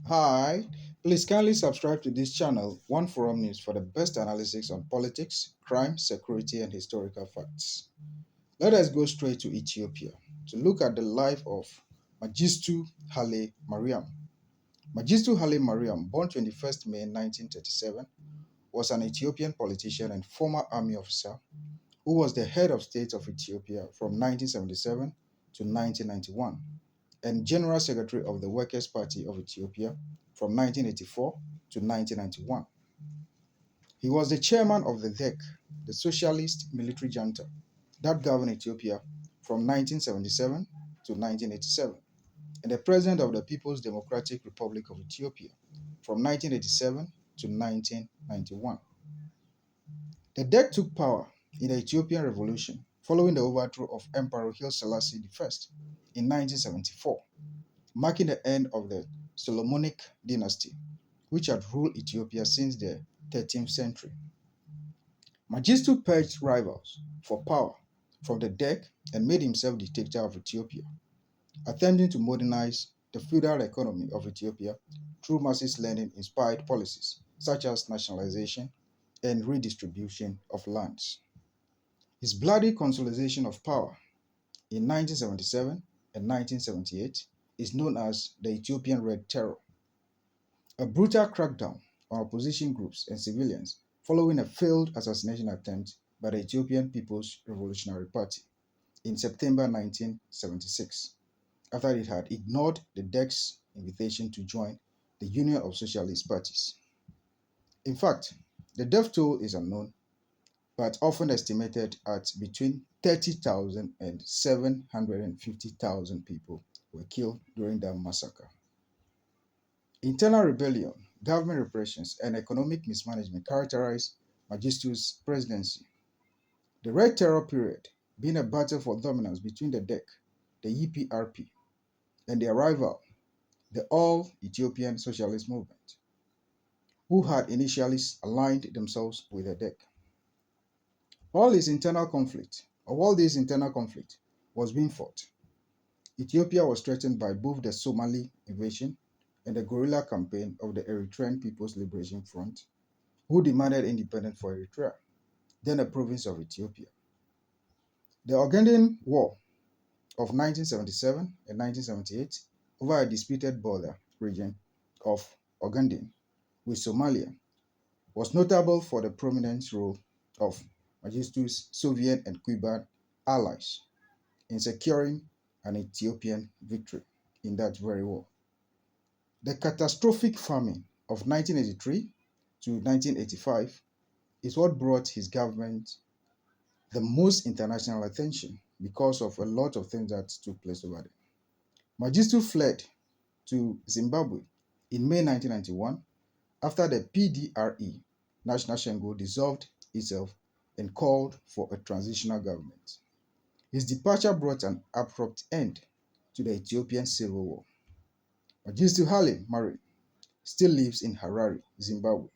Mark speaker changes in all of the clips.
Speaker 1: Hi, please kindly subscribe to this channel, One Forum News, for the best analysis on politics, crime, security, and historical facts. Let us go straight to Ethiopia to look at the life of Mengistu Haile Mariam. Mengistu Haile Mariam, born 21st May 1937, was an Ethiopian politician and former army officer who was the head of state of Ethiopia from 1977 to 1991 and General Secretary of the Workers' Party of Ethiopia from 1984 to 1991. He was the chairman of the DEC, the Socialist Military Junta, that governed Ethiopia from 1977 to 1987, and the president of the People's Democratic Republic of Ethiopia from 1987 to 1991. The DEC took power in the Ethiopian Revolution following the overthrow of Emperor Haile Selassie I in 1974, marking the end of the Solomonic dynasty, which had ruled Ethiopia since the 13th century. Mengistu purged rivals for power from the DEC and made himself dictator of Ethiopia, attempting to modernize the feudal economy of Ethiopia through Marxist Lenin-inspired policies such as nationalization and redistribution of lands. His bloody consolidation of power in 1977 and 1978 is known as the Ethiopian Red Terror, a brutal crackdown on opposition groups and civilians following a failed assassination attempt by the Ethiopian People's Revolutionary Party in September 1976, after it had ignored the DEC's invitation to join the Union of Socialist Parties. In fact, the death toll is unknown, but often estimated at between 30,000 and 750,000 people were killed during that massacre. Internal rebellion, government repressions, and economic mismanagement characterized Mengistu's presidency. The Red Terror period being a battle for dominance between the DEC, the EPRP, and their rival, the All Ethiopian Socialist Movement, who had initially aligned themselves with the DEC. All this internal conflict was being fought. Ethiopia was threatened by both the Somali invasion and the guerrilla campaign of the Eritrean People's Liberation Front, who demanded independence for Eritrea, then a province of Ethiopia. The Ugandan War of 1977 and 1978 over a disputed border region of Ugandan with Somalia was notable for the prominent role of Mengistu's Soviet and Cuban allies in securing an Ethiopian victory in that very war. The catastrophic famine of 1983 to 1985 is what brought his government the most international attention because of a lot of things that took place over there. Mengistu fled to Zimbabwe in May 1991 after the PDRE, National Shango, dissolved itself and called for a transitional government. His departure brought an abrupt end to the Ethiopian Civil War. Mengistu Haile Mariam still lives in Harare, Zimbabwe,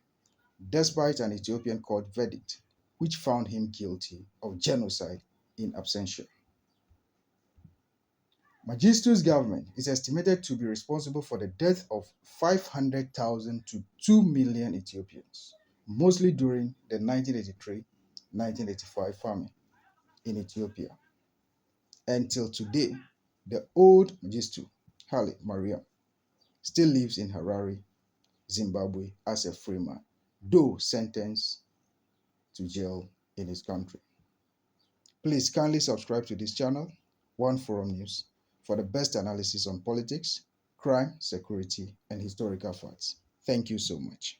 Speaker 1: despite an Ethiopian court verdict which found him guilty of genocide in absentia. Mengistu's government is estimated to be responsible for the death of 500,000 to 2 million Ethiopians, mostly during the 1983-1985 famine in Ethiopia. Until today, the old Mengistu Haile Mariam still lives in Harare, Zimbabwe as a free man, though sentenced to jail in his country. Please kindly subscribe to this channel, One Forum News, for the best analysis on politics, crime, security, and historical facts. Thank you so much.